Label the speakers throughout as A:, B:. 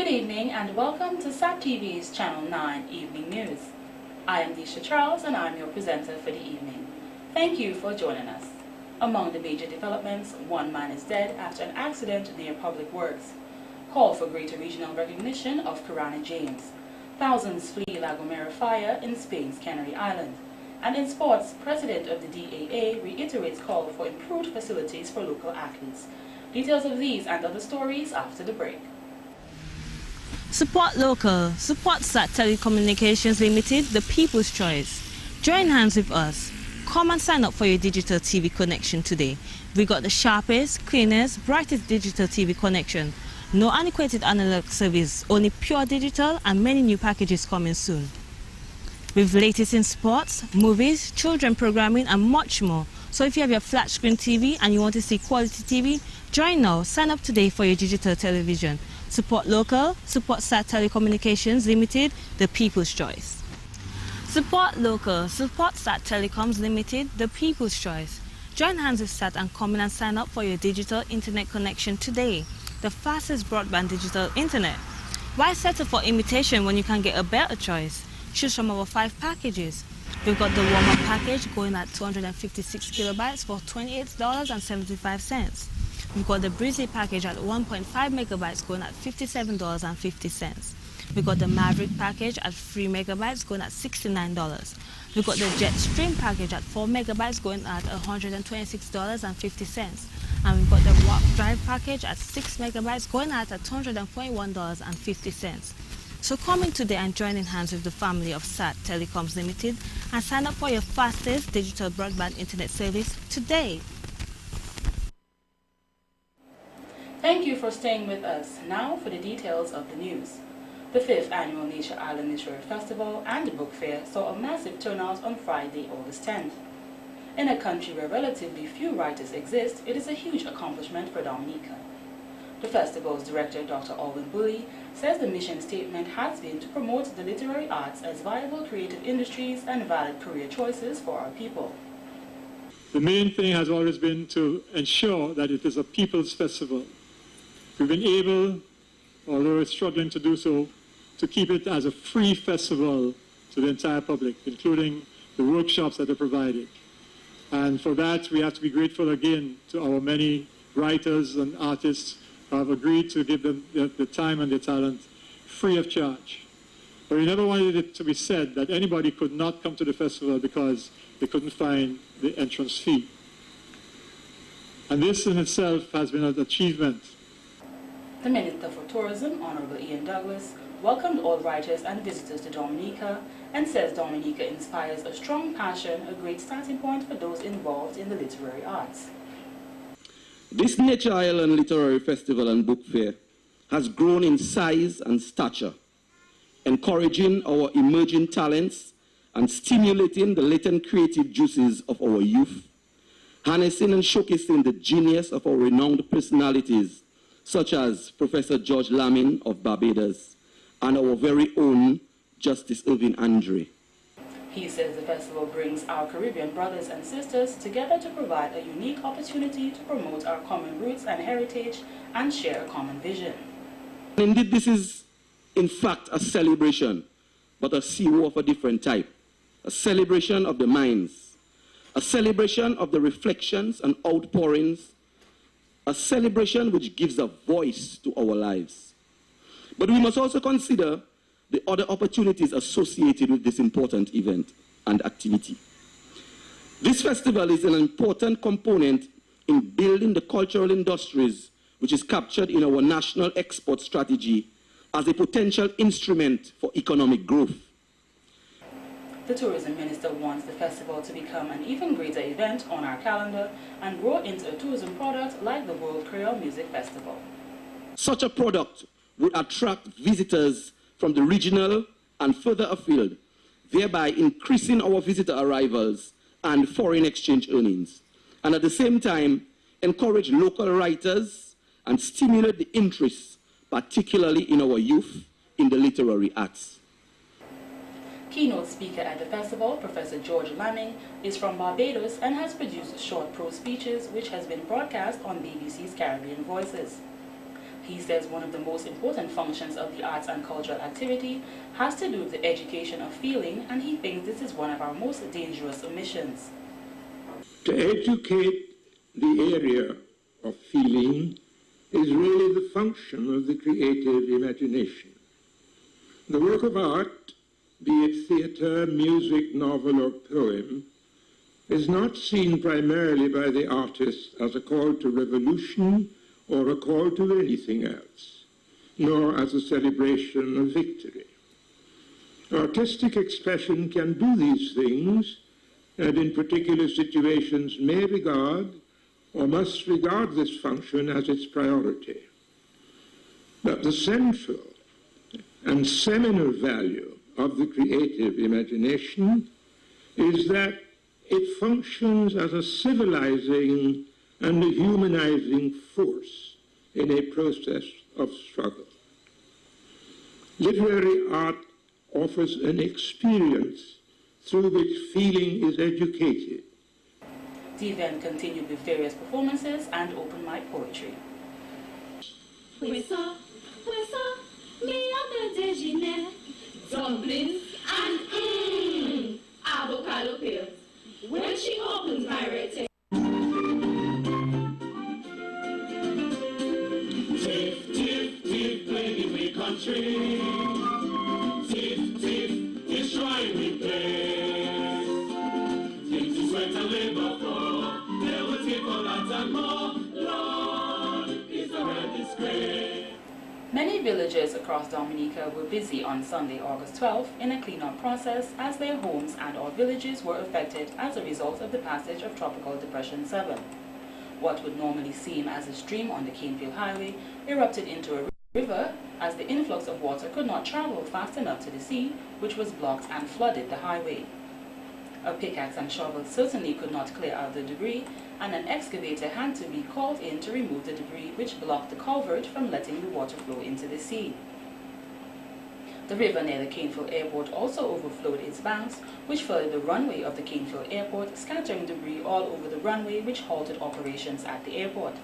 A: Good evening and welcome to SAT TV's Channel 9 Evening News. I am Disha Charles and I'm your presenter for the evening. Thank you for joining us. Among the major developments, one man is dead after an accident near Public Works. Call for greater regional recognition of Kirani James. Thousands flee La Gomera fire in Spain's Canary Island. And in sports, President of the DAA reiterates call for improved facilities for local athletes. Details of these and other stories after the break.
B: Support local. Support SAT Telecommunications Limited, the people's choice. Join hands with us. Come and sign up for your digital TV connection today. We got the sharpest, cleanest, brightest digital TV connection. No antiquated analog service, only pure digital and many new packages coming soon. With latest in sports, movies, children programming and much more. So if you have your flat screen TV and you want to see quality TV, join now. Sign up today for your digital television. Support local, support SAT Telecommunications Limited, the people's choice. Support local, support SAT Telecoms Limited, the people's choice. Join hands with SAT and come in and sign up for your digital internet connection today. The fastest broadband digital internet. Why settle for imitation when you can get a better choice? Choose from our 5 packages. We've got the warm-up package going at 256 kilobytes for $28.75. We've got the Breezy package at 1.5 megabytes going at $57.50. We've got the Maverick package at 3 megabytes going at $69. We've got the Jetstream package at 4 megabytes going at $126.50. And we've got the Warp Drive package at 6 megabytes going at $241.50. So come in today and join in hands with the family of SAT Telecoms Limited and sign up for your fastest digital broadband internet service today.
A: Thank you for staying with us. Now for the details of the news. The 5th Annual Nature Island Literary Festival and Book Fair saw a massive turnout on Friday, August 10th. In a country where relatively few writers exist, it is a huge accomplishment for Dominica. The festival's director, Dr. Alwyn Bully, says the mission statement has been to promote the literary arts as viable creative industries and valid career choices for our people.
C: The main thing has always been to ensure that it is a people's festival. We've been able, although we're struggling to do so, to keep it as a free festival to the entire public, including the workshops that are provided. And for that, we have to be grateful again to our many writers and artists who have agreed to give them the time and their talent free of charge. But we never wanted it to be said that anybody could not come to the festival because they couldn't find the entrance fee. And this in itself has been an achievement.
A: The Minister for Tourism, Honorable Ian Douglas, welcomed all writers and visitors to Dominica and says Dominica inspires a strong passion, a great starting point for those involved in the literary arts.
D: This Nature Island Literary Festival and Book Fair has grown in size and stature, encouraging our emerging talents and stimulating the latent creative juices of our youth, harnessing and showcasing the genius of our renowned personalities such as Professor George Lamin of Barbados and our very own Justice Irving Andre.
A: He says the festival brings our Caribbean brothers and sisters together to provide a unique opportunity to promote our common roots and heritage and share a common vision.
D: Indeed, this is in fact a celebration, but a CO of a different type. A celebration of the minds, a celebration of the reflections and outpourings, a celebration which gives a voice to our lives. But we must also consider the other opportunities associated with this important event and activity. This festival is an important component in building the cultural industries which is captured in our national export strategy as a potential instrument for economic growth.
A: The Tourism Minister wants the festival to become an even greater event on our calendar and grow into a tourism product like the World Creole Music Festival.
D: Such a product would attract visitors from the regional and further afield, thereby increasing our visitor arrivals and foreign exchange earnings, and at the same time encourage local writers and stimulate the interest, particularly in our youth, in the literary arts.
A: Keynote speaker at the festival, Professor George Lamin, is from Barbados and has produced short prose speeches which has been broadcast on BBC's Caribbean Voices. He says one of the most important functions of the arts and cultural activity has to do with the education of feeling, and he thinks this is one of our most dangerous omissions.
E: To educate the area of feeling is really the function of the creative imagination. The work of art, be it theatre, music, novel, or poem, is not seen primarily by the artist as a call to revolution or a call to anything else, nor as a celebration of victory. Artistic expression can do these things, and in particular situations may regard or must regard this function as its priority. But the central and seminal value of the creative imagination is that it functions as a civilizing and a humanizing force in a process of struggle. Literary art offers an experience through which feeling is educated.
A: The event continued with various performances and open mic poetry.
F: Dumplings and avocado peels. When she opens my rectangle.
G: Tiff, tiff, tiff, playing we country. Tiff, tiff, destroying we place. Things to sweat and labor for. They will take a lot and more. Lord, it's a red disgrace.
A: Many villagers across Dominica were busy on Sunday, August 12th in a cleanup process as their homes and or villages were affected as a result of the passage of Tropical Depression 7. What would normally seem as a stream on the Canefield Highway erupted into a river as the influx of water could not travel fast enough to the sea, which was blocked and flooded the highway. A pickaxe and shovel certainly could not clear out the debris, and an excavator had to be called in to remove the debris which blocked the culvert from letting the water flow into the sea. The river near the Canefield Airport also overflowed its banks, which flooded the runway of the Canefield Airport, scattering debris all over the runway, which halted operations at the airport.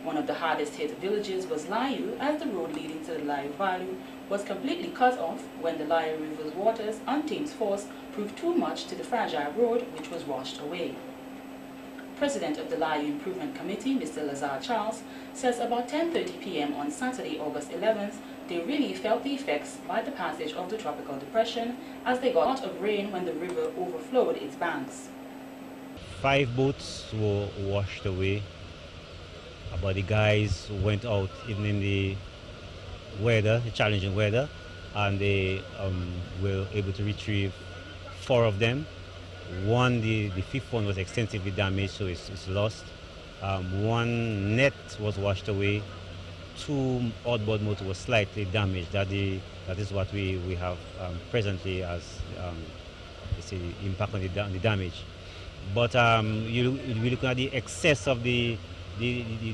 A: One of the hardest hit villages was Layu, as the road leading to the Layu Valley was completely cut off when the Layu River's waters' untamed force proved too much to the fragile road, which was washed away. President of the Layu Improvement Committee, Mr. Lazar Charles, says about 10:30 p.m. on Saturday, August 11th, they really felt the effects by the passage of the tropical depression as they got out of rain when the river overflowed its banks.
H: 5 boats were washed away, but the guys went out even in the weather, the challenging weather, and they were able to retrieve 4 of them. One, the 5th one was extensively damaged, so it's lost. 1 net was washed away. 2 outboard motors were slightly damaged. That is what we have presently as the impact on the damage. But you look at the excess of the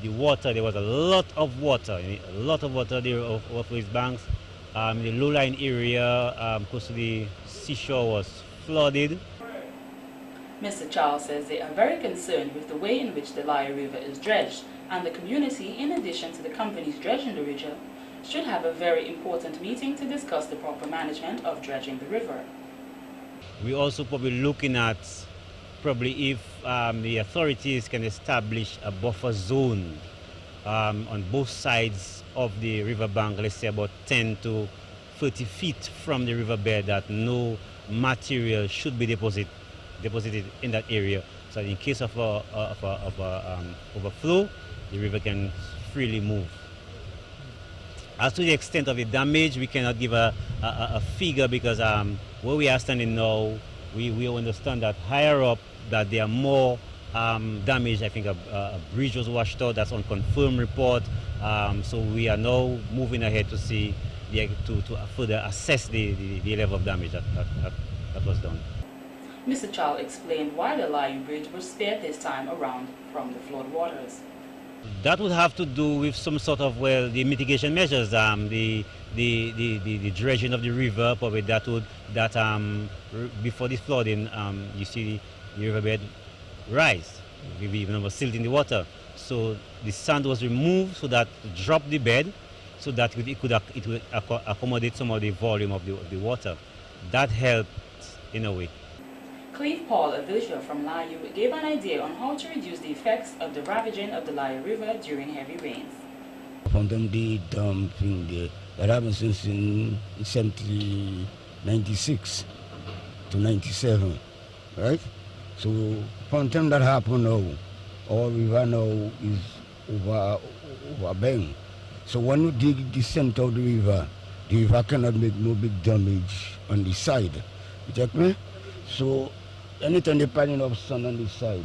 H: water. There was a lot of water there off these banks. The low-lying area close to the seashore was flooded.
A: Mr. Charles says they are very concerned with the way in which the Layu River is dredged, and the community, in addition to the companies dredging the river, should have a very important meeting to discuss the proper management of dredging the river.
H: We're also probably looking at if the authorities can establish a buffer zone on both sides of the riverbank, let's say about 10 to 30 feet from the riverbed, that no material should be deposited in that area. So in case of overflow, the river can freely move. As to the extent of the damage, we cannot give a figure because where we are standing now, we understand that higher up that there are more damage. I think a bridge was washed out. That's on confirmed report. So we are now moving ahead to see to further assess the level of damage that was done.
A: Mr. Charles explained why the Layu Bridge was spared this time around from the flood waters.
H: That would have to do with some sort of, the mitigation measures, the dredging of the river, probably before the flooding, you see the riverbed rise. we even have silt in the water. So the sand was removed so that it dropped the bed, so that it would accommodate some of the volume of the water. That helped in a way.
A: Cleve Paul, a villager from Layu, gave an idea on how to reduce the effects of the ravaging of the Layu River during heavy rains.
I: From them thing there, that happened since in 96 to 97, right? So from the time that happened now, our river now is overbang. So when you dig the center of the river cannot make no big damage on the side. You check me? So anytime they piling up sun on the side,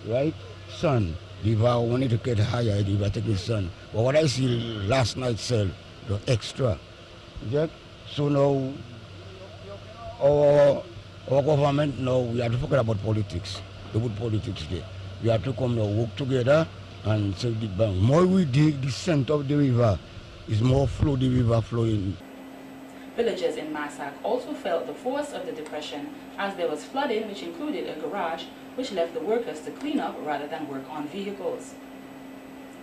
I: right? Sun, the river wanted to get higher, the river taking sun. But what I see last night said, the extra. Yeah? So now our government now, we have to forget about politics. They put politics there. We have to come now, work together and save the bank. More we dig the center of the river, is more flow the river flowing.
A: Villagers in Massac also felt the force of the depression as there was flooding, which included a garage, which left the workers to clean up rather than work on vehicles.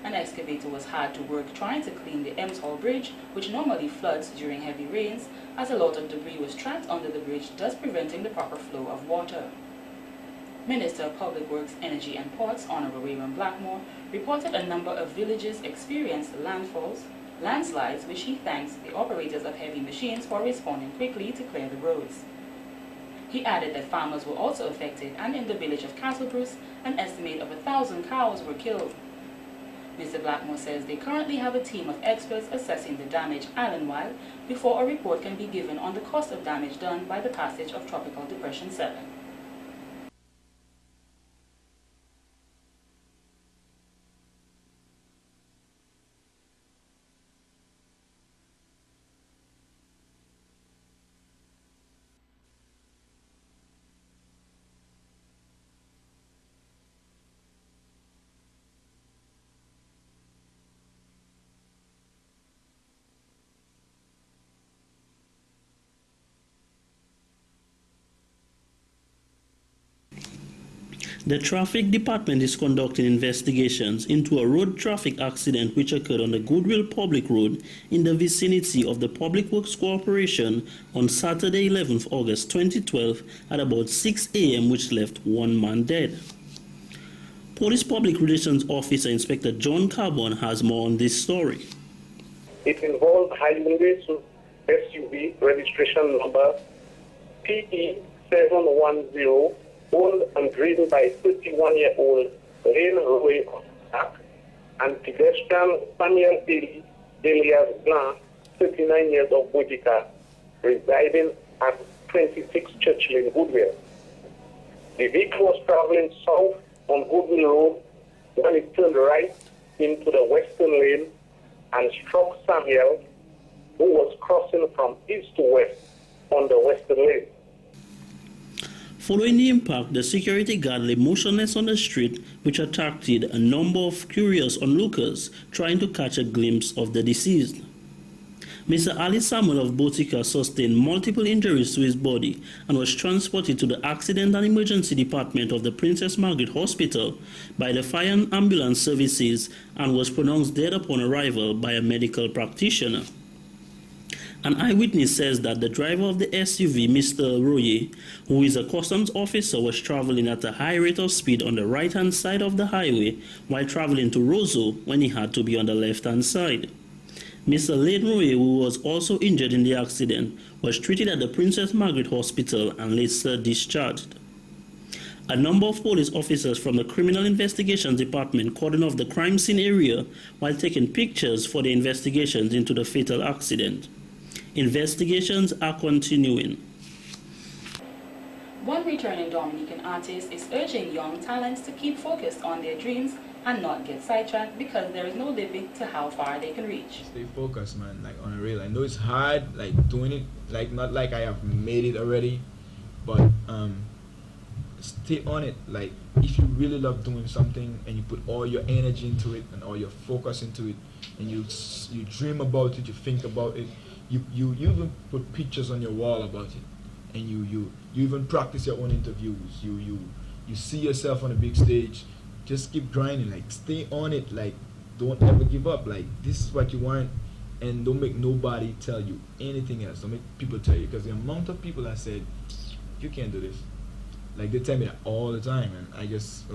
A: An excavator was hard to work trying to clean the Emshall Bridge, which normally floods during heavy rains, as a lot of debris was trapped under the bridge, thus preventing the proper flow of water. Minister of Public Works, Energy and Ports, Honorable Raymond Blackmore, reported a number of villages experienced landslides, which he thanks the operators of heavy machines for responding quickly to clear the roads. He added that farmers were also affected, and in the village of Castle Bruce, an estimate of 1,000 cows were killed. Mr. Blackmore says they currently have a team of experts assessing the damage island-wide before a report can be given on the cost of damage done by the passage of Tropical Depression 7.
J: The Traffic Department is conducting investigations into a road traffic accident which occurred on the Goodwill Public Road in the vicinity of the Public Works Corporation on Saturday, 11th August 2012 at about 6 a.m. which left one man dead. Police Public Relations Officer Inspector John Carbon has more on this story.
K: It involved Hyundai SUV registration number PE710, owned and driven by 31-year-old Lane Roy and pedestrian Samuel Elias Blanc, 39 years of Boudica, residing at 26 Church Lane, Goodwill. The vehicle was traveling south on Goodwill Road when it turned right into the western lane and struck Samuel, who was crossing from east to west on the western lane.
J: Following the impact, the security guard lay motionless on the street, which attracted a number of curious onlookers trying to catch a glimpse of the deceased. Mr. Ali Samuel of Botica sustained multiple injuries to his body and was transported to the Accident and Emergency Department of the Princess Margaret Hospital by the Fire and Ambulance Services and was pronounced dead upon arrival by a medical practitioner. An eyewitness says that the driver of the SUV, Mr. Roye, who is a customs officer, was traveling at a high rate of speed on the right-hand side of the highway while traveling to Roseau when he had to be on the left-hand side. Mr. Lane Roye, who was also injured in the accident, was treated at the Princess Margaret Hospital and later discharged. A number of police officers from the Criminal Investigations Department cordoned off the crime scene area while taking pictures for the investigations into the fatal accident. Investigations are continuing.
A: One returning Dominican artist is urging young talents to keep focused on their dreams and not get sidetracked because there is no limit to how far they can reach.
L: Stay focused, man, like on a real. I know it's hard, like doing it, like not like I have made it already, but stay on it. Like if you really love doing something and you put all your energy into it and all your focus into it, and you dream about it, you think about it. You even put pictures on your wall about it, and you even practice your own interviews. You see yourself on a big stage just keep grinding, like stay on it, like don't ever give up, like this is what you want, and don't make nobody tell you anything else. Don't make people tell you, because the amount of people that said you can't do this, like they tell me that all the time, and I just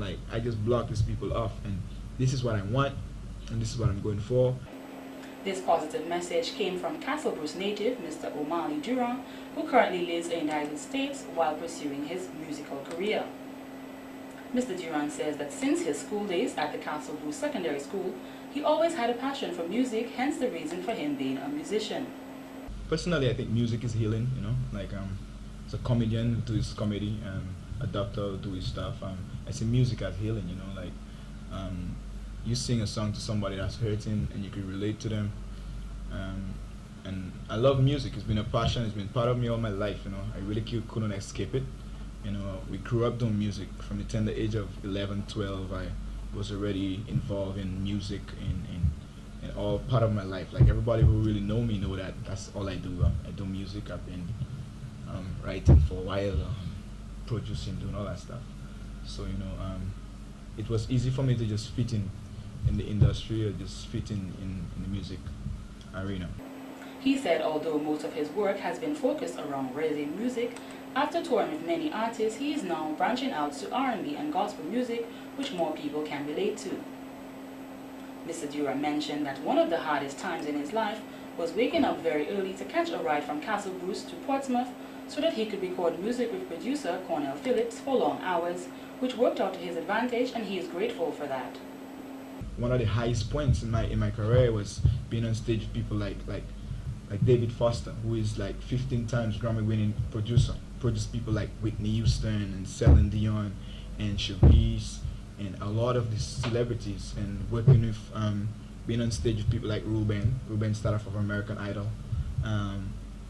L: block these people off, and this is what I want, and this is what I'm going for.
A: This positive message came from Castle Bruce native Mr. O'Malley Durant, who currently lives in the United States while pursuing his musical career. Mr. Durant says that since his school days at the Castle Bruce Secondary School, he always had a passion for music, hence the reason for him being a musician.
L: Personally, I think music is healing, you know, like as a comedian do his comedy, a doctor do his stuff. I see music as healing, you know, like you sing a song to somebody that's hurting and you can relate to them. And I love music. It's been a passion. It's been part of me all my life, you know. I really couldn't escape it. You know, we grew up doing music. From the tender age of 11, 12, I was already involved in music in all part of my life. Like everybody who really know me know that that's all I do. I do music. I've been writing for a while, producing, doing all that stuff. So, you know, it was easy for me to just fit in the industry, or just fit in the music arena.
A: He said although most of his work has been focused around reggae music, after touring with many artists, he is now branching out to R&B and gospel music, which more people can relate to. Mr. Durant mentioned that one of the hardest times in his life was waking up very early to catch a ride from Castle Bruce to Portsmouth so that he could record music with producer Cornell Phillips for long hours, which worked out to his advantage, and he is grateful for that.
L: One of the highest points in my career was being on stage with people like David Foster, who is like 15 times Grammy-winning producer. Produced people like Whitney Houston and Celine Dion and Cherise and a lot of these celebrities, and working with being on stage with people like Ruben started off of American Idol,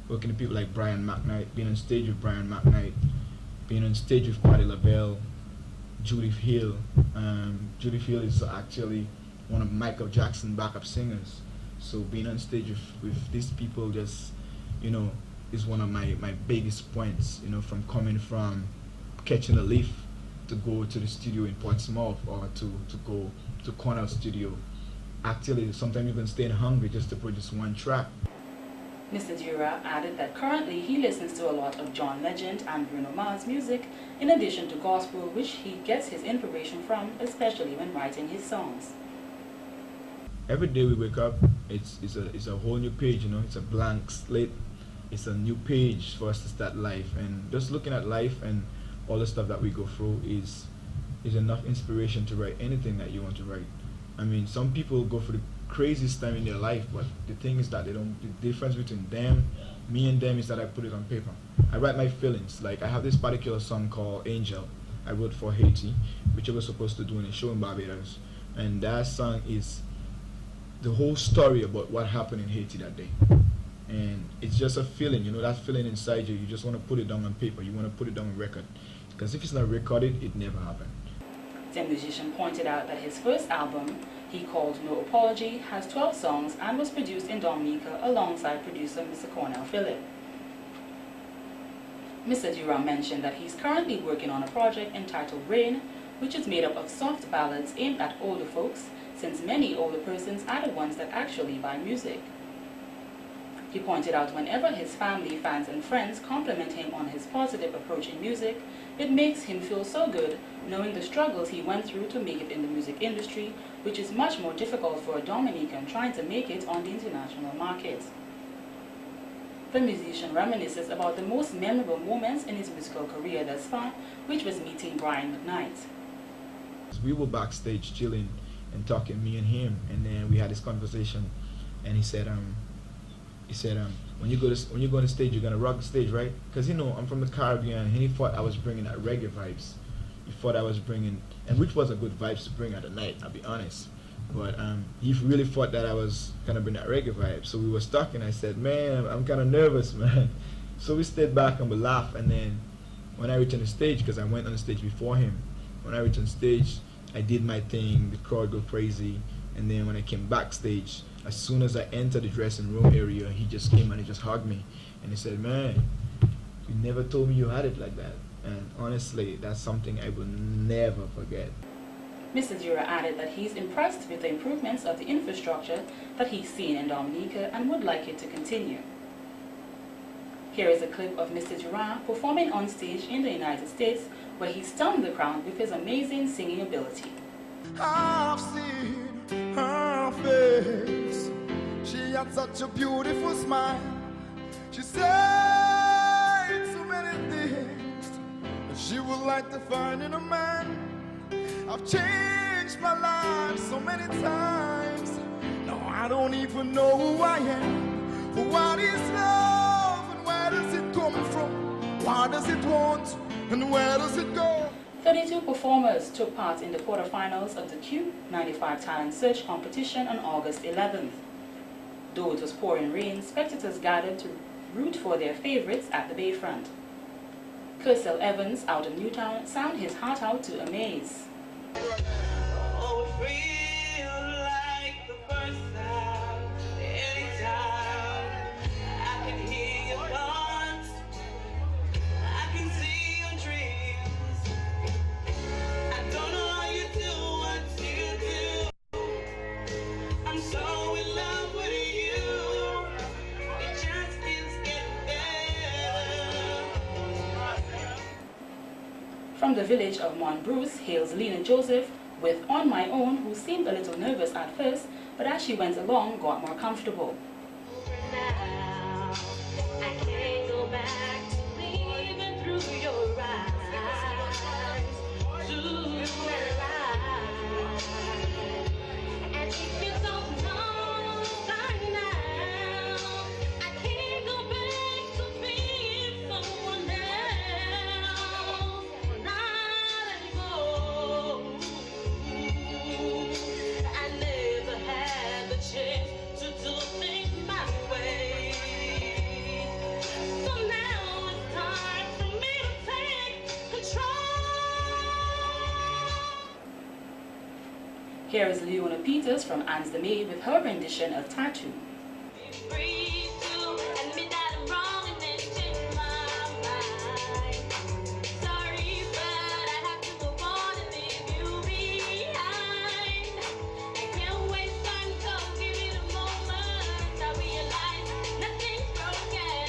L: working with people like Brian McKnight, being on stage with Brian McKnight, being on stage with Patti LaBelle, Judith Hill. Judith Hill is actually one of Michael Jackson's backup singers. So being on stage with these people just, you know, is one of my biggest points, you know, from coming from catching a lift to go to the studio in Portsmouth, or to go to Cornell Studio. Actually, sometimes even staying hungry just to produce one track.
A: Mr. Durant added that currently he listens to a lot of John Legend and Bruno Mars music, in addition to gospel, which he gets his inspiration from, especially when writing his songs.
L: Every day we wake up, it's a whole new page, you know. It's a blank slate. It's a new page for us to start life, and just looking at life and all the stuff that we go through is enough inspiration to write anything that you want to write. I mean, some people go through the craziest time in their life, but the thing is that the difference between them, me and them, is that I put it on paper. I write my feelings. Like I have this particular song called Angel I wrote for Haiti, which I was supposed to do in a show in Barbados, and that song is the whole story about what happened in Haiti that day. And it's just a feeling, you know, that feeling inside you. You just want to put it down on paper. You want to put it down on record. Because if it's not recorded, it never happened.
A: The musician pointed out that his first album, he called No Apology, has 12 songs and was produced in Dominica alongside producer Mr. Cornell Phillips. Mr. Durant mentioned that he's currently working on a project entitled Rain, which is made up of soft ballads aimed at older folks, since many older persons are the ones that actually buy music. He pointed out whenever his family, fans and friends compliment him on his positive approach in music, it makes him feel so good knowing the struggles he went through to make it in the music industry, which is much more difficult for a Dominican trying to make it on the international market. The musician reminisces about the most memorable moments in his musical career thus far, which was meeting Brian McKnight.
L: We were backstage chilling and talking, me and him, and then we had this conversation, and he said, when you go on the stage, you're gonna rock the stage, right? Because, you know, I'm from the Caribbean, and he thought I was bringing that reggae vibes. He thought I was bringing, and which was a good vibes to bring at the night, I'll be honest. But he really thought that I was gonna bring that reggae vibe. So we was talking. I said, man, I'm kind of nervous, man. So we stayed back and we laughed. And then when I reached on the stage, because I went on the stage before him, when I reached on stage, I did my thing. The crowd go crazy. And then when I came backstage, as soon as I entered the dressing room area, he just came and he just hugged me. And he said, man, you never told me you had it like that. And honestly, that's something I will never forget.
A: Mr. Dura added that he's impressed with the improvements of the infrastructure that he's seen in Dominica and would like it to continue. Here is a clip of Mr. Dura performing on stage in the United States, where he stunned the crowd with his amazing singing ability.
M: I've seen her face. She had such a beautiful smile. She said so many things that she would like to find in a man. I've changed my life so many times. Now I don't even know who I am. For what is love and where does it come from? What does it want and where does it go?
A: 32 performers took part in the quarterfinals of the Q95 Talent Search competition on August 11th. Though it was pouring rain, spectators gathered to root for their favorites at the Bayfront. Kersel Evans out of Newtown sang his heart out to Amaze.
G: Oh, it feels like the first time, anytime I can hear your thoughts, I can see your dreams. I don't know how you do what you do. I'm so in love with you. It just keeps getting better.
A: From the village of Mont Bruce hails Lena Joseph with On My Own, who seemed a little nervous at first, but as she went along, got more comfortable.
F: Now, I can't go back to living through your eyes. And it feels so long right now. I can't go back to being someone else. Not anymore. I never had the chance to do things my way. So now it's time for me to take control.
A: Here is Leona Peters from Ans the Maid with her rendition of Tattoo.
F: Free to admit that I'm wrong and then change my mind. Sorry, but I have to move on and leave you behind. I can't waste time, so give it a moment. I realize nothing's broken.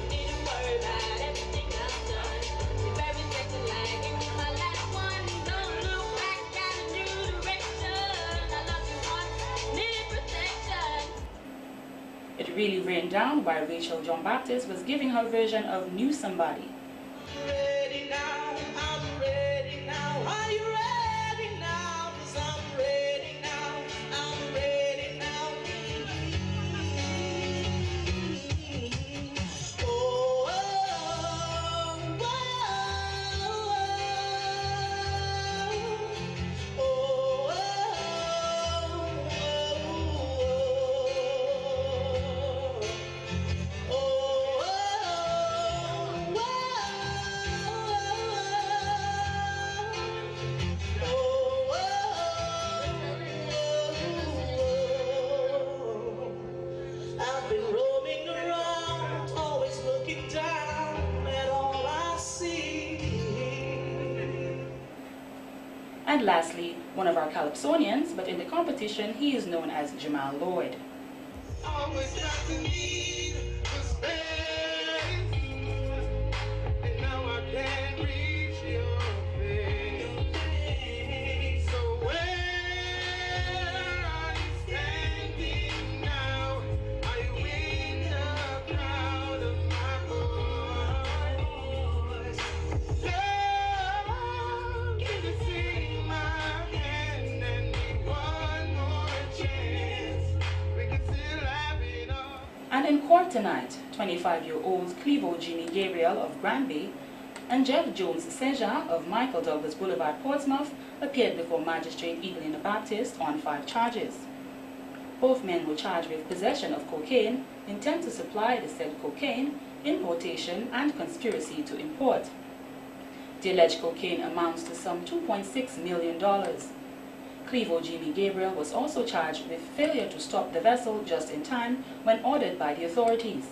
F: Need to worry about everything I've done. The very second like it was my last one. Don't look back, got a new direction. I love you once, needed protection.
A: It really rained down while Rachel John Baptist was giving her version of Knew Somebody.
G: Ready now, I'm ready now. Are you ready now? 'Cause I'm ready now, I'm ready now. Oh, oh, oh, oh, oh, I've been roaming around, always looking down at all I see.
A: And lastly, one of our Calypsonians, but in the competition he is known as Jamal Lloyd.
G: Always got to need the space, and now I can't reach your face. So where are you standing now? Are you in the crowd of my voice? Love, can you see my hand and give one more chance? We can still have it all.
A: And in court tonight, 25-year-olds Clevo Jimmy Gabriel of Granby and Jeff Jones Seja of Michael Douglas Boulevard, Portsmouth, appeared before Magistrate Evelina Baptist on 5 charges. Both men were charged with possession of cocaine, intent to supply the said cocaine, importation, and conspiracy to import. The alleged cocaine amounts to some $2.6 million. Clevo Jimmy Gabriel was also charged with failure to stop the vessel just in time when ordered by the authorities.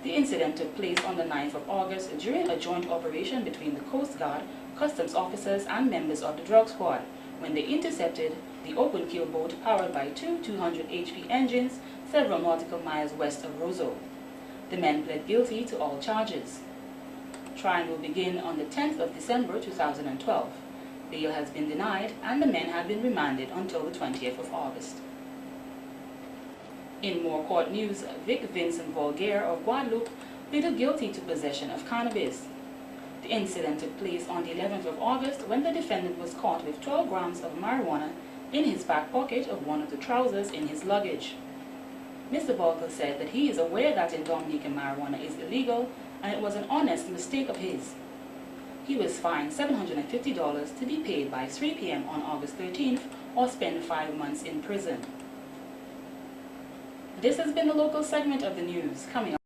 A: The incident took place on the 9th of August during a joint operation between the Coast Guard, customs officers, and members of the drug squad, when they intercepted the open-keel boat powered by two 200 HP engines several nautical miles west of Roseau. The men pled guilty to all charges. Trial will begin on the 10th of December 2012. Bail has been denied and the men have been remanded until the 20th of August. In more court news, Vic Vincent Volgaire of Guadeloupe pleaded guilty to possession of cannabis. The incident took place on the 11th of August when the defendant was caught with 12 grams of marijuana in his back pocket of one of the trousers in his luggage. Mr. Volker said that he is aware that in Dominica marijuana is illegal and it was an honest mistake of his. He was fined $750 to be paid by 3 p.m. on August 13th or spend 5 months in prison. This has been the local segment of the news. Coming up.